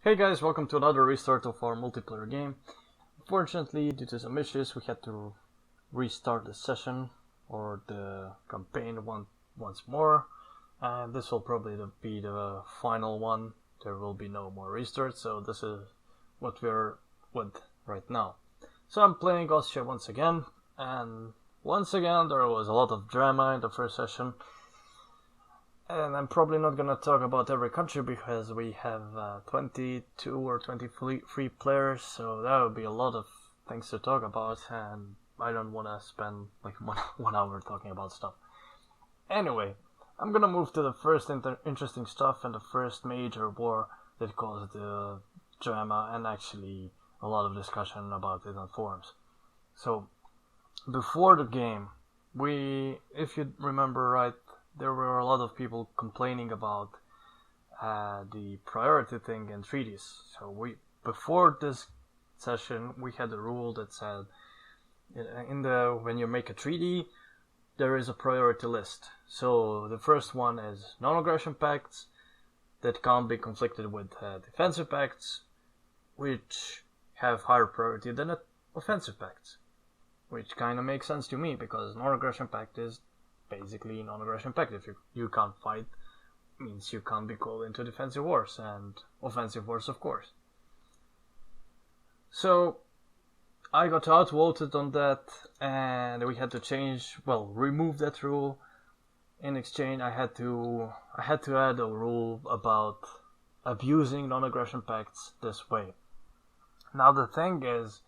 Hey guys, welcome to another restart of our multiplayer game. Unfortunately, due to some issues, we had to restart the session or the campaign once more. And this will probably be the final one. There will be no more restarts, so this is what we're with right now. So I'm playing Austria once again, and once again there was a lot of drama in the first session. And I'm probably not gonna talk about every country because we have 22 or 23 players, so that would be a lot of things to talk about, and I don't want to spend like one hour talking about stuff. Anyway, I'm gonna move to the first interesting stuff and the first major war that caused the drama and actually a lot of discussion about it on forums. So, before the game, if you remember right, there were a lot of people complaining about the priority thing in treaties. So before this session, we had a rule that said when you make a treaty, there is a priority list. So the first one is non-aggression pacts that can't be conflicted with defensive pacts, which have higher priority than offensive pacts, which kind of makes sense to me because non-aggression pact is basically non-aggression pact. If you can't fight, means you can't be called into defensive wars and offensive wars, of course. So I got outvoted on that, and we had to remove that rule. In exchange, I had to add a rule about abusing non-aggression pacts this way. Now the thing is,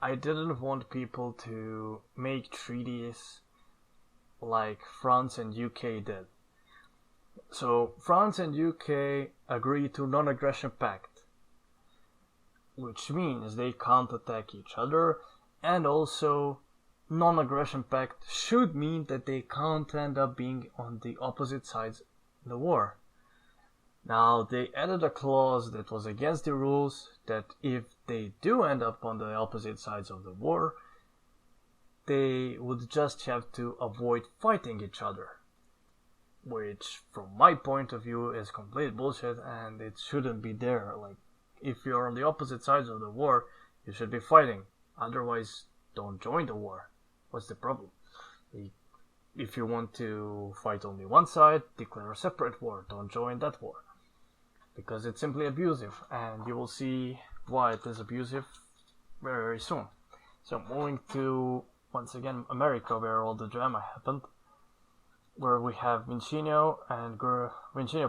I didn't want people to make treaties like France and UK did. So France and UK agreed to non-aggression pact, which means they can't attack each other, and also non-aggression pact should mean that they can't end up being on the opposite sides in the war. Now they added a clause that was against the rules that if they do end up on the opposite sides of the war, they would just have to avoid fighting each other, which from my point of view is complete bullshit, and it shouldn't be there. Like, if you're on the opposite sides of the war, you should be fighting, otherwise don't join the war. What's the problem? If you want to fight only one side, declare a separate war, don't join that war, because it's simply abusive, and you will see why it is abusive very, very soon. So moving to once again America, where all the drama happened, where we have Vincenzo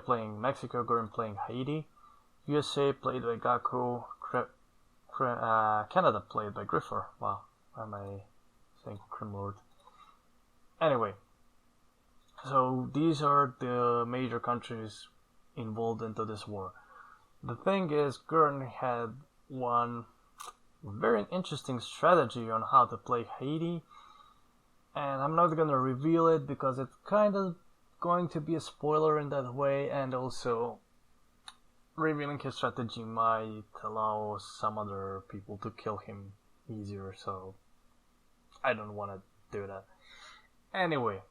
playing Mexico, Gurin playing Haiti, USA played by Gaku, Canada played by Griffer. Wow, am I saying Crimlord? Anyway, so these are the major countries involved into this war. The thing is, Gurin had one very interesting strategy on how to play Haiti, and I'm not gonna reveal it because it's kind of going to be a spoiler in that way, and also revealing his strategy might allow some other people to kill him easier, so I don't want to do that. Anyway,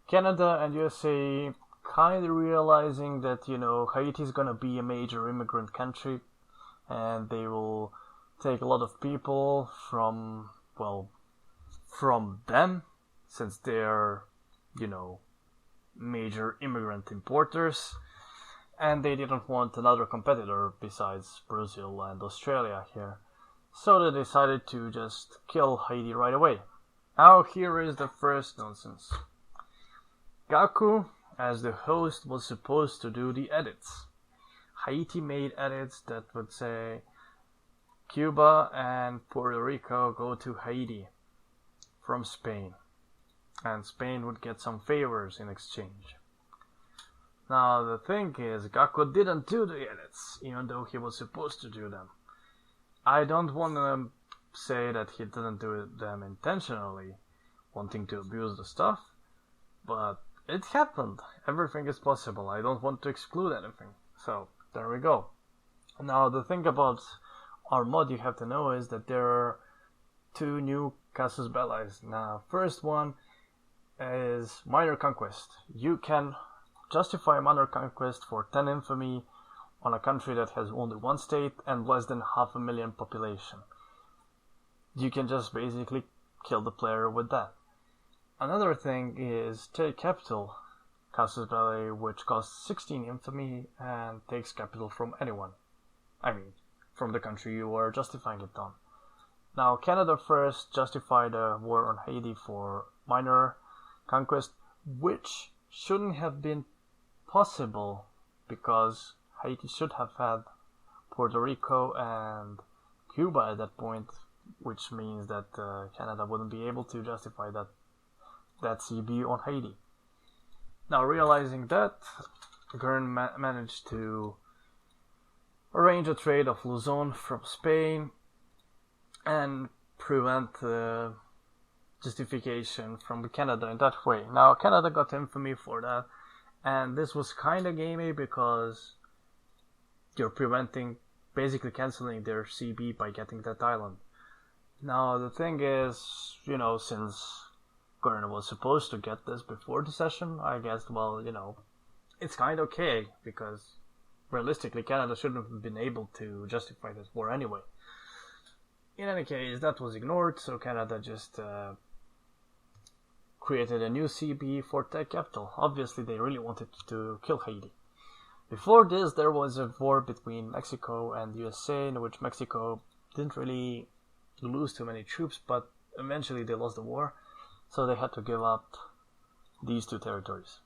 Canada and USA kind of realizing that, Haiti is gonna be a major immigrant country, and they will take a lot of people from them, since they're, major immigrant importers, and they didn't want another competitor besides Brazil and Australia here. So they decided to just kill Haiti right away. Now here is the first nonsense. Gaku, as the host, was supposed to do the edits. Haiti made edits that would say Cuba and Puerto Rico go to Haiti from Spain, and Spain would get some favors in exchange. Now the thing is, Gaku didn't do the edits, even though he was supposed to do them. I don't want to say that he didn't do them intentionally, wanting to abuse the stuff, but it happened. Everything is possible. I don't want to exclude anything. So, there we go. Now the thing about our mod you have to know is that there are two new casus belli. Now, first one is minor conquest. You can justify minor conquest for 10 infamy on a country that has only one state and less than 500,000 population. You can just basically kill the player with that. Another thing is take capital, casus belli, which costs 16 infamy and takes capital from anyone. I mean, from the country you are justifying it on. Now, Canada first justified a war on Haiti for minor conquest, which shouldn't have been possible because Haiti should have had Puerto Rico and Cuba at that point, which means that Canada wouldn't be able to justify that CB on Haiti. Now, realizing that, Gurn managed to arrange a trade of Luzon from Spain and prevent justification from Canada in that way. Now, Canada got infamy for that, and this was kind of gamey because you're preventing, basically canceling their CB by getting that island. Now, the thing is, since Gurn was supposed to get this before the session, I guess, it's kind of okay, because realistically, Canada shouldn't have been able to justify this war anyway. In any case, that was ignored, so Canada just created a new CB for tech capital. Obviously, they really wanted to kill Haiti. Before this, there was a war between Mexico and USA, in which Mexico didn't really lose too many troops, but eventually they lost the war, so they had to give up these two territories.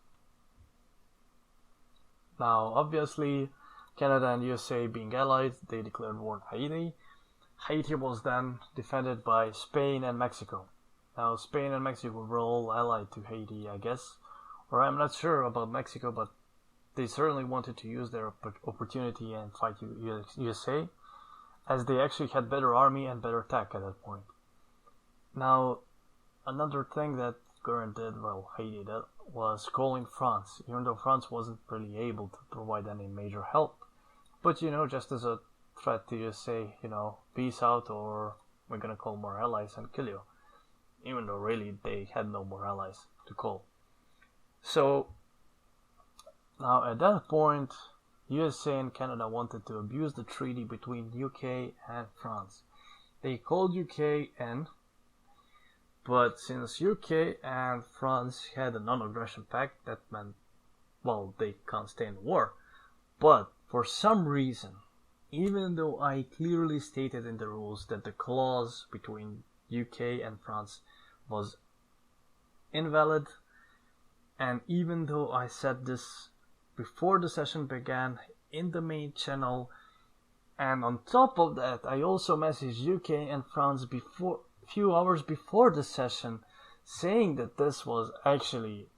Now, obviously, Canada and USA being allied, they declared war on Haiti. Haiti was then defended by Spain and Mexico. Now, Spain and Mexico were all allied to Haiti, I guess. Or I'm not sure about Mexico, but they certainly wanted to use their opportunity and fight USA, as they actually had better army and better tech at that point. Now, another thing that Gurn did, Haiti did, was calling France, even though France wasn't really able to provide any major help. But, just as a threat to USA, peace out, or we're gonna call more allies and kill you. Even though really they had no more allies to call. So, now at that point, USA and Canada wanted to abuse the treaty between UK and France. They called UK in, but since UK and France had a non-aggression pact, that meant, they can't stay in war. But for some reason, even though I clearly stated in the rules that the clause between UK and France was invalid, and even though I said this before the session began in the main channel, and on top of that I also messaged UK and France few hours before the session saying that this was actually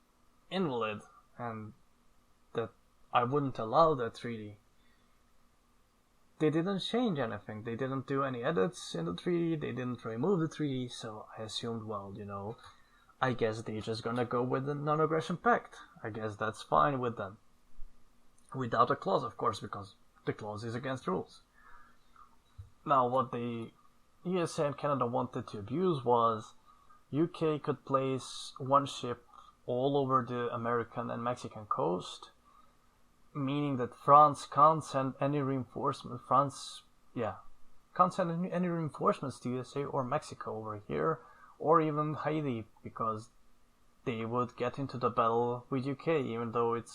invalid and that I wouldn't allow that treaty. They didn't change anything. They didn't do any edits in the treaty. They didn't remove the treaty. So I assumed, I guess they're just gonna go with the non-aggression pact. I guess that's fine with them. Without a clause, of course, because the clause is against rules. Now, what the USA and Canada wanted to abuse was UK could place one ship all over the American and Mexican coast, meaning that France can't send any reinforcement. Can't send any reinforcements to USA or Mexico over here, or even Haiti, because they would get into the battle with UK, even though it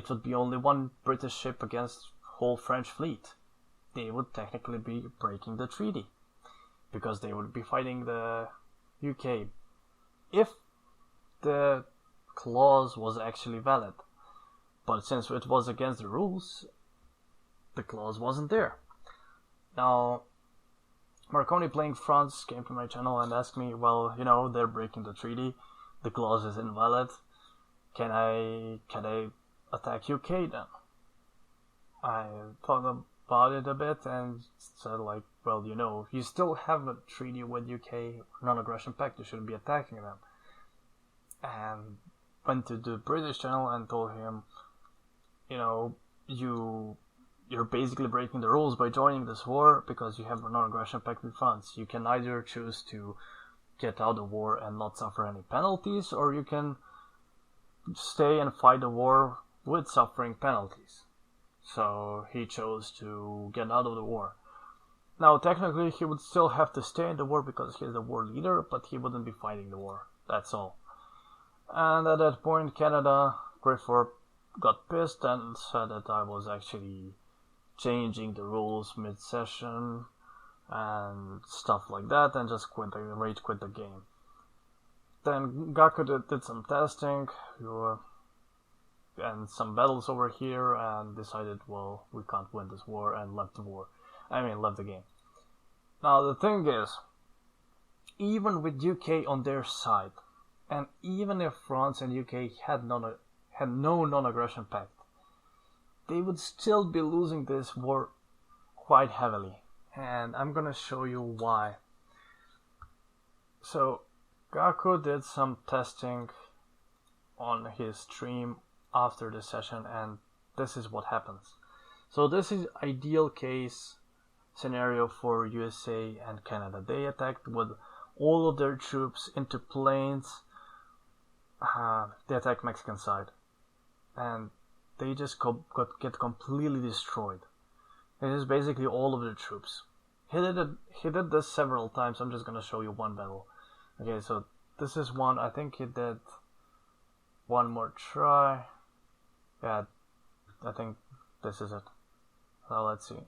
would be only one British ship against whole French fleet. They would technically be breaking the treaty, because they would be fighting the UK if the clause was actually valid. But since it was against the rules, the clause wasn't there. Now, Marconi playing France came to my channel and asked me, they're breaking the treaty, the clause is invalid, can I attack UK then? I thought about it a bit and said you still have a treaty with UK, non-aggression pact, you shouldn't be attacking them. And went to the British channel and told him, you're basically breaking the rules by joining this war because you have a non-aggression pact with France. You can either choose to get out of the war and not suffer any penalties, or you can stay and fight the war with suffering penalties. so he chose to get out of the war. Now, technically, he would still have to stay in the war because he's the war leader, but he wouldn't be fighting the war. That's all. And at that point, Canada, Griffith, got pissed and said that I was actually changing the rules mid-session and stuff like that, and just rage quit the game. Then Gaku did some testing and some battles over here, and decided, well, we can't win this war, and left the game. Now the thing is, even with UK on their side, and even if France and UK had no non-aggression pact, they would still be losing this war quite heavily, and I'm gonna show you why. So Gaku did some testing on his stream after the session, and this is what happens. So this is ideal case scenario for USA and Canada. They attacked with all of their troops into planes. They attacked Mexican side, and they just get completely destroyed. It is basically all of their troops. He did this several times. I'm just gonna show you one battle. Okay, so this is one. I think he did one more try. Yeah, I think this is it. Now let's see.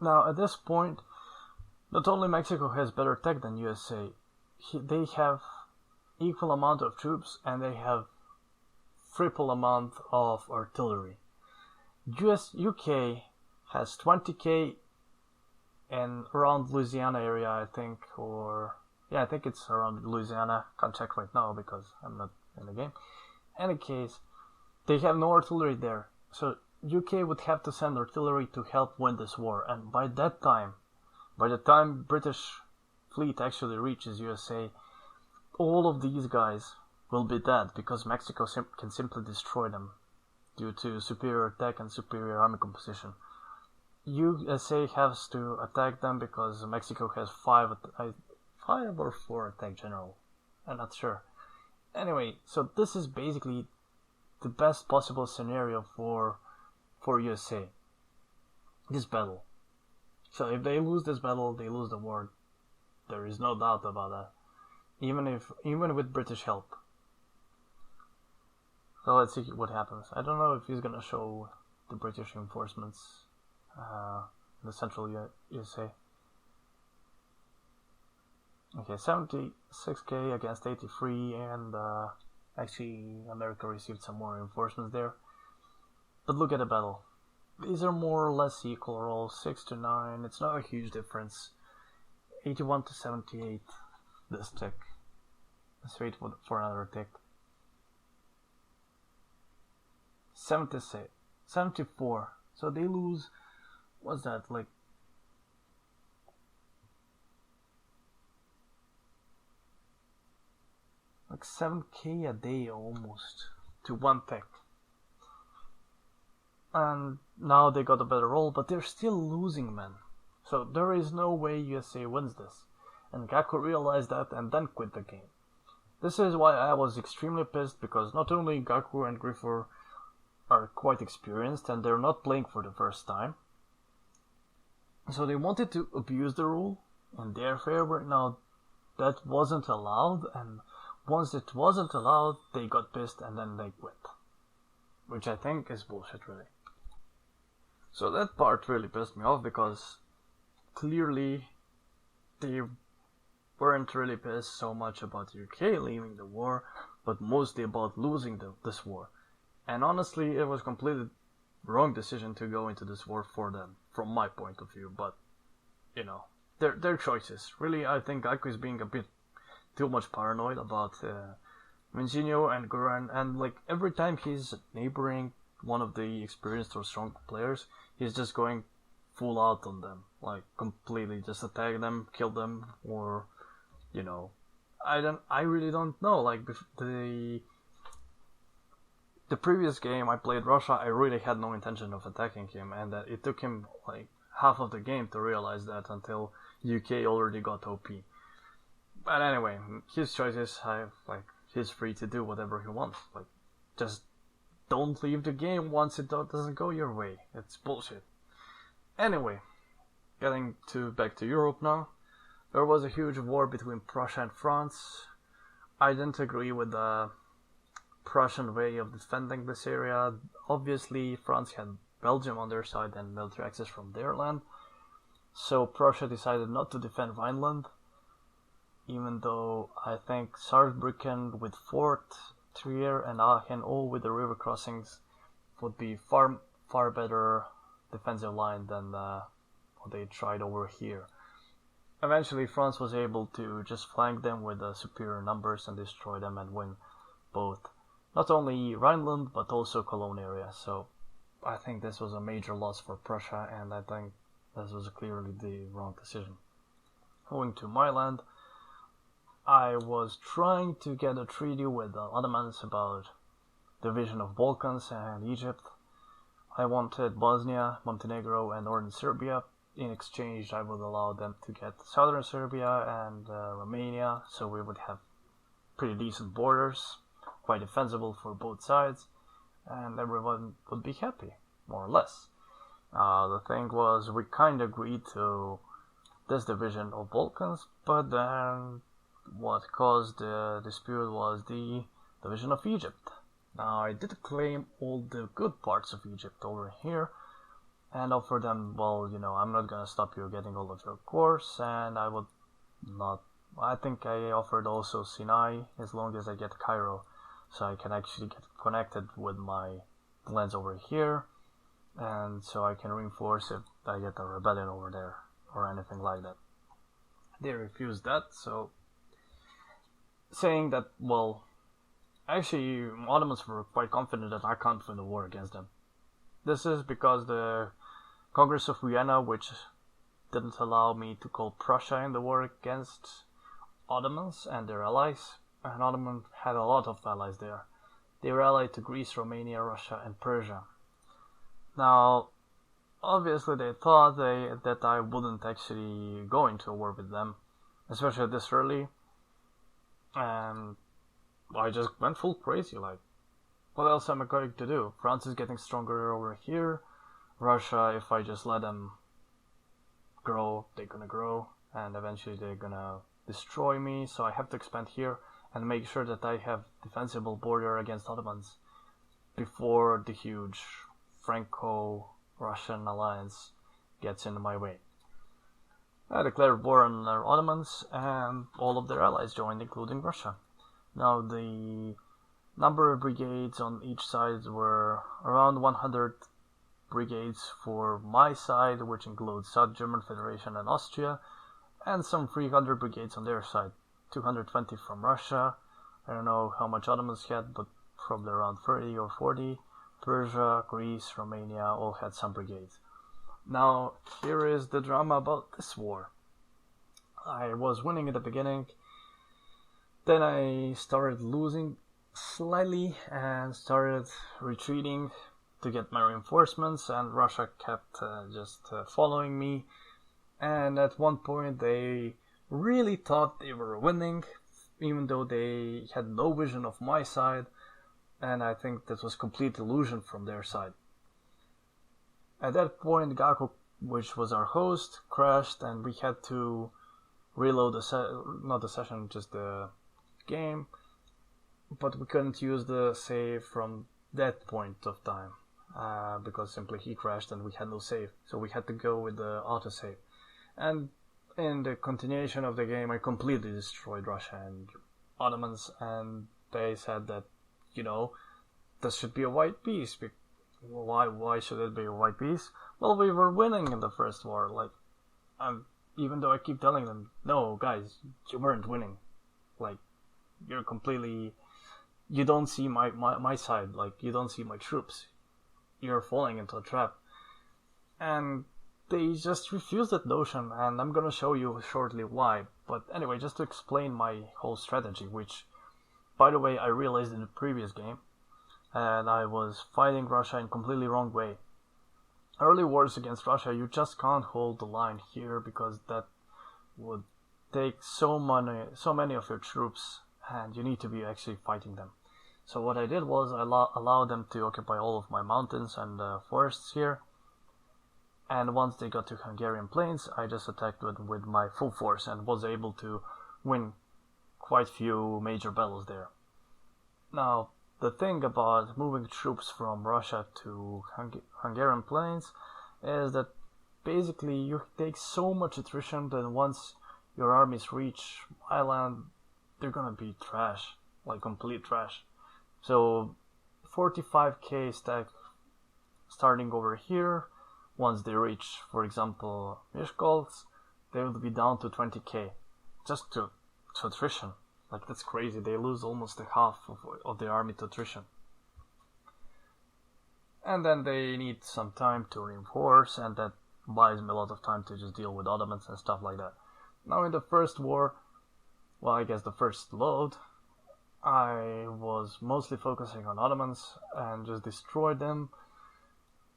Now at this point, not only Mexico has better tech than USA, they have equal amount of troops and they have triple amount of artillery. UK has 20k and around Louisiana area, I think, I think it's around Louisiana. Can't check right now because I'm not in the game. Any case, they have no artillery there, so UK would have to send artillery to help win this war. And by the time British fleet actually reaches USA, all of these guys will be dead because Mexico can simply destroy them due to superior tech and superior army composition. USA has to attack them because Mexico has 5 or 4 attack general. I'm not sure. Anyway, so this is basically the best possible scenario for USA. This battle. So if they lose this battle, they lose the war. There is no doubt about that. Even with British help. So let's see what happens. I don't know if he's gonna show the British reinforcements in the central USA. Okay, 76k against 83, and actually America received some more reinforcements there. But look at the battle. These are more or less equal roll, 6 to 9. It's not a huge difference. 81 to 78. This tick. Let's wait for another tick. 76, 74. So they lose. What's that like? Like 7k a day almost to one tick. And now they got a better roll, but they're still losing men. So there is no way USA wins this. And Gaku realized that and then quit the game. This is why I was extremely pissed, because not only Gaku and Griffith are quite experienced and they're not playing for the first time. So they wanted to abuse the rule in their favor. Now that wasn't allowed, and once it wasn't allowed, they got pissed and then they quit. Which I think is bullshit, really. So that part really pissed me off, because clearly they weren't really pissed so much about the UK leaving the war, but mostly about losing this war. And honestly, it was a completely wrong decision to go into this war for them, from my point of view, but, you know, their choices. Really, I think Gaku is being a bit too much paranoid about Minjinho and Guran, and like every time he's neighboring one of the experienced or strong players, he's just going full out on them, like completely just attack them, kill them, or, you know, I really don't know. Like the previous game I played Russia, I really had no intention of attacking him, and that it took him like half of the game to realize that, until UK already got OP. But anyway, his choices. He's free to do whatever he wants. Like, Just don't leave the game once it doesn't go your way. It's bullshit. Anyway, getting back to Europe now. There was a huge war between Prussia and France. I didn't agree with the Prussian way of defending this area. Obviously, France had Belgium on their side and military access from their land. So Prussia decided not to defend Rhineland, even though I think Saarbrücken with Fort, Trier and Aachen, all with the river crossings, would be far better defensive line than what they tried over here. Eventually, France was able to just flank them with superior numbers and destroy them and win both, not only Rhineland but also Cologne area. So I think this was a major loss for Prussia, and I think this was clearly the wrong decision. Going to my land, I was trying to get a treaty with the Ottomans about division of Balkans and Egypt. I wanted Bosnia, Montenegro and northern Serbia. In exchange, I would allow them to get southern Serbia and Romania, so we would have pretty decent borders, quite defensible for both sides, and everyone would be happy, more or less. The thing was, we kind of agreed to this division of Balkans, but then what caused the dispute was the division of Egypt. Now, I did claim all the good parts of Egypt over here, and offer them, well, I'm not gonna stop you getting all of your cores, and I think I offered also Sinai, as long as I get Cairo, so I can actually get connected with my lands over here, and so I can reinforce if I get a rebellion over there, or anything like that. They refused that, so saying that, well, actually, Ottomans were quite confident that I can't win the war against them. This is because the Congress of Vienna, which didn't allow me to call Prussia in the war against Ottomans and their allies, and Ottoman had a lot of allies there. They were allied to Greece, Romania, Russia, and Persia. Now, obviously they thought that I wouldn't actually go into a war with them, especially this early, and I just went full crazy, like, what else am I going to do? France is getting stronger over here. Russia, if I just let them grow, they're gonna grow, and eventually they're gonna destroy me, so I have to expand here and make sure that I have defensible border against Ottomans before the huge Franco-Russian alliance gets in my way. I declared war on the Ottomans, and all of their allies joined, including Russia. Now, the number of brigades on each side were around 100 brigades for my side, which includes South German Federation and Austria, and some 300 brigades on their side, 220 from Russia. I don't know how much Ottomans had, but probably around 30 or 40. Persia, Greece, Romania all had some brigades. Now, here is the drama about this war. I was winning at the beginning, then I started losing slightly and started retreating to get my reinforcements, and Russia kept just following me, and at one point they really thought they were winning, even though they had no vision of my side, and I think that was complete illusion from their side. At that point, Gakko, which was our host, crashed, and we had to reload not the session, just the game, but we couldn't use the save from that point of time because simply he crashed and we had no save, so we had to go with the autosave. And in the continuation of the game, I completely destroyed Russia and Ottomans, and they said that, this should be a white piece. Why should it be a white piece? Well, we were winning in the first war, even though I keep telling them, no, guys, you weren't winning. You're completely, you don't see my side, you don't see my troops. You're falling into a trap. And they just refused that notion, and I'm gonna show you shortly why. But anyway, just to explain my whole strategy, which, by the way, I realized in the previous game, and I was fighting Russia in completely wrong way. Early wars against Russia, you just can't hold the line here because that would take so many of your troops, and you need to be actually fighting them. So what I did was I allowed them to occupy all of my mountains and forests here. And once they got to Hungarian plains, I just attacked with my full force and was able to win quite few major battles there. Now, the thing about moving troops from Russia to Hungarian plains is that basically you take so much attrition that once your armies reach my land, they're gonna be trash, like complete trash. So 45k stack starting over here. Once they reach, for example, Miskolc, they will be down to 20k, just to attrition. Like, that's crazy. They lose almost a half of their army to attrition. And then they need some time to reinforce, and that buys me a lot of time to just deal with Ottomans and stuff like that. Now in the first war, well, I guess the first load, I was mostly focusing on Ottomans and just destroyed them,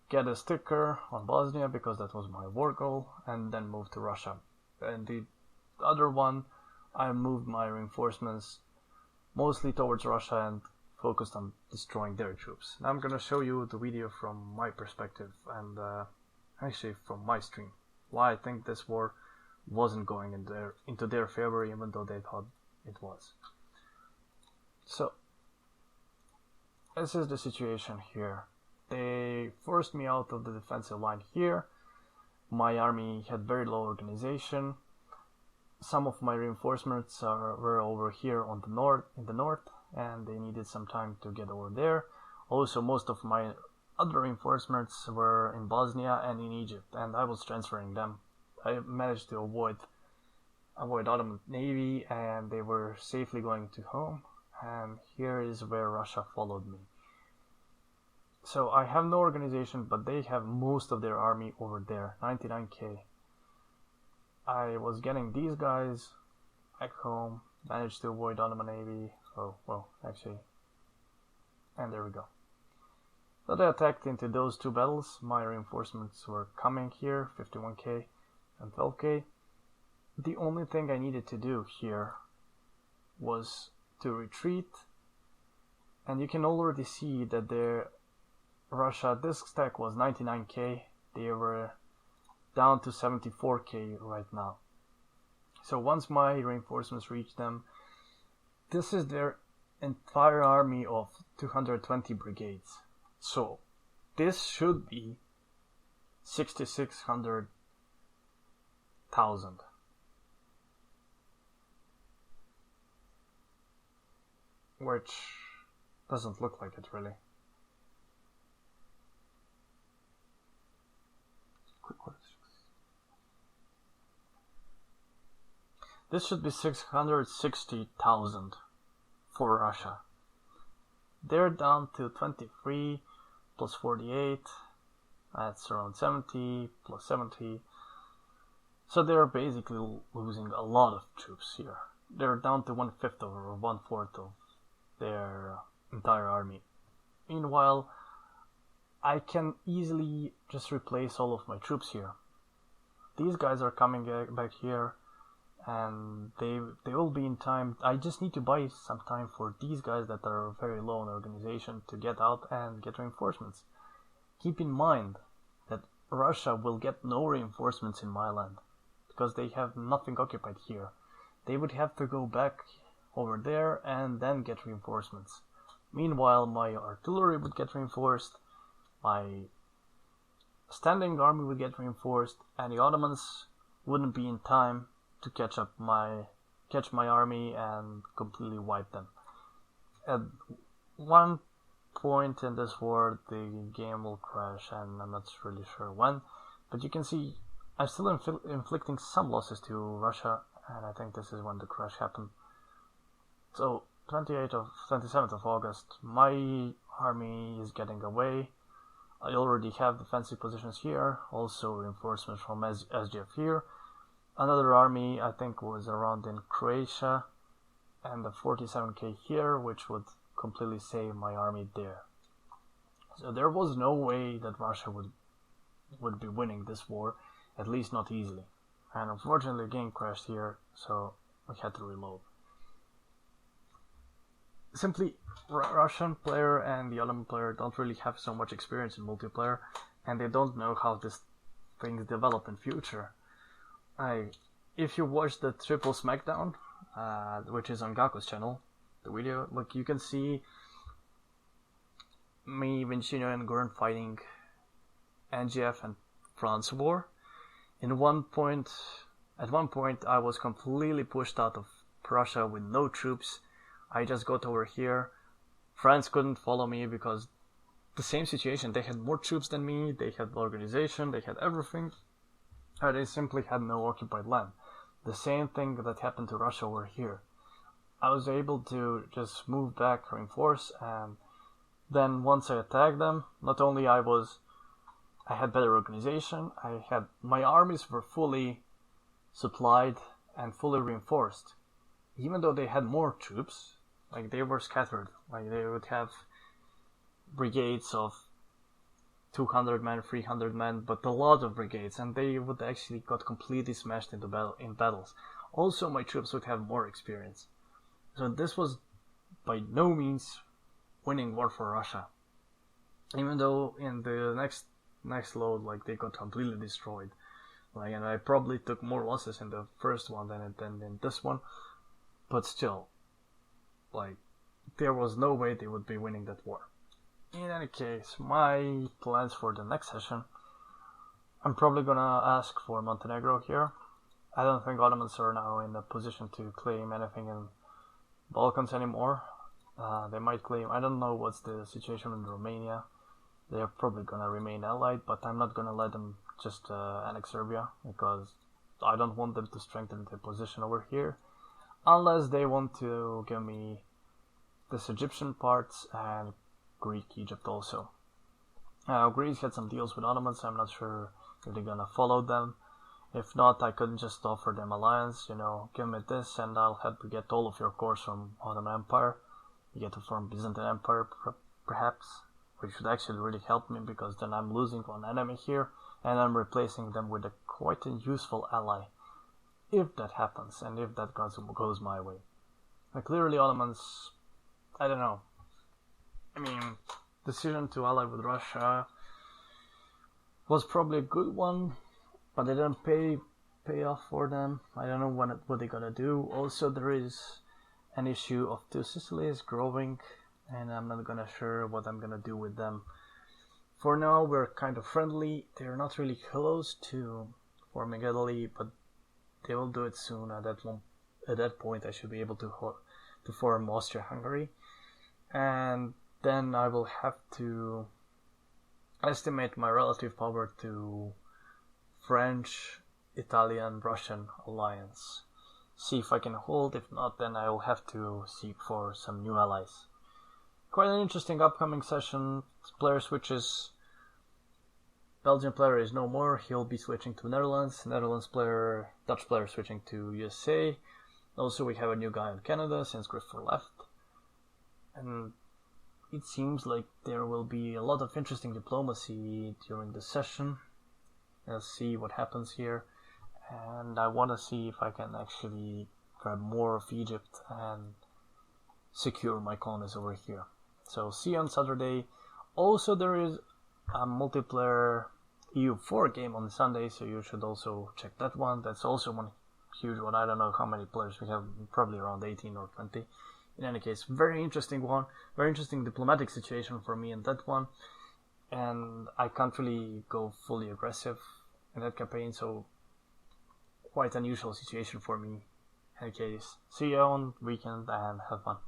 get a sticker on Bosnia because that was my war goal, and then move to Russia. And the other one, I moved my reinforcements mostly towards Russia and focused on destroying their troops. Now I'm gonna show you the video from my perspective and actually from my stream, why I think this war wasn't going into their favor even though they thought it was. So this is the situation here. They forced me out of the defensive line here. My army had very low organization. Some of my reinforcements were over here in the north, and they needed some time to get over there. Also, most of my other reinforcements were in Bosnia and in Egypt, and I was transferring them. I managed to avoid Ottoman Navy, and they were safely going to home. And here is where Russia followed me. So I have no organization, but they have most of their army over there, 99k. I was getting these guys back home, managed to avoid Ottoman Navy. Oh, well, actually. And there we go. So they attacked into those two battles. My reinforcements were coming here, 51k and 12k. The only thing I needed to do here was to retreat. And you can already see that Russia, this stack was 99k. They were down to 74k right now. So once my reinforcements reach them, this is their entire army of 220 brigades. So this should be 6,600,000. Which doesn't look like it really. This should be 660,000 for Russia. They're down to 23 plus 48, that's around 70 plus 70. So they're basically losing a lot of troops here. They're down to 1/5 or 1/4 of their entire army. Meanwhile, I can easily just replace all of my troops here. These guys are coming back here, and they will be in time. I just need to buy some time for these guys that are very low in organization to get out and get reinforcements. Keep in mind that Russia will get no reinforcements in my land because they have nothing occupied here. They would have to go back over there and then get reinforcements. Meanwhile, my artillery would get reinforced, my standing army would get reinforced, and the Ottomans wouldn't be in time to catch my army and completely wipe them. At one point in this war, the game will crash, and I'm not really sure when, but you can see I'm still inflicting some losses to Russia, and I think this is when the crash happened. So 27th of August, my army is getting away. I already have defensive positions here, also reinforcements from SGF here. Another army I think was around in Croatia, and the 47k here, which would completely save my army there. So there was no way that Russia would be winning this war, at least not easily. And unfortunately the game crashed here, so we had to reload. simply Russian player and the Ottoman player don't really have so much experience in multiplayer, and they don't know how this things develop in future. If you watch the Triple Smackdown, which is on Gaku's channel, the video, like you can see me, Vincino, and Gurren fighting NGF and France War. At one point, I was completely pushed out of Prussia with no troops. I just got over here. France couldn't follow me because the same situation. They had more troops than me. They had organization. They had everything. They simply had no occupied land. The same thing that happened to Russia over here. I was able to just move back, reinforce, and then once I attacked them, not only I had better organization, my armies were fully supplied and fully reinforced. Even though they had more troops, like they were scattered, like they would have brigades of 200 men, 300 men, but a lot of brigades, and they would actually got completely smashed in battles. Also, my troops would have more experience. So this was by no means winning war for Russia. Even though in the next load, like they got completely destroyed. Like, and I probably took more losses in the first one than in this one, but still, like, there was no way they would be winning that war. In any case, my plans for the next session, I'm probably gonna ask for Montenegro here. I don't think Ottomans are now in a position to claim anything in Balkans anymore. They might claim, I don't know what's the situation in Romania. They're probably gonna remain allied, but I'm not gonna let them just annex Serbia, because I don't want them to strengthen their position over here, unless they want to give me this Egyptian parts and Greek Egypt also. Greece had some deals with Ottomans. I'm not sure if they're gonna follow them. If not, I could just offer them alliance, give me this and I'll help you get all of your cores from Ottoman Empire. You get to form Byzantine Empire perhaps, which would actually really help me, because then I'm losing one enemy here and I'm replacing them with quite a useful ally, if that happens and if that goes my way. Clearly Ottomans, I don't know. I mean, decision to ally with Russia was probably a good one, but they didn't pay off for them. I don't know what they're gonna do. Also, there is an issue of two Sicilies growing, and I'm not gonna sure what I'm gonna do with them. For now, we're kind of friendly. They're not really close to forming Italy, but they will do it soon. At that point, I should be able to form Austria-Hungary, and then I will have to estimate my relative power to French, Italian, Russian alliance. See if I can hold. If not, then I will have to seek for some new allies. Quite an interesting upcoming session. Player switches. Belgian player is no more. He'll be switching to Netherlands. Dutch player switching to USA. Also, we have a new guy in Canada since Griffer left. And it seems like there will be a lot of interesting diplomacy during the session. Let's see what happens here. And I want to see if I can actually grab more of Egypt and secure my colonies over here. So see you on Saturday. Also, there is a multiplayer EU4 game on Sunday, so you should also check that one. That's also one huge one. I don't know how many players we have, probably around 18 or 20. In any case, very interesting one, very interesting diplomatic situation for me in that one, and I can't really go fully aggressive in that campaign, so quite unusual situation for me. In any case, see you on weekend and have fun.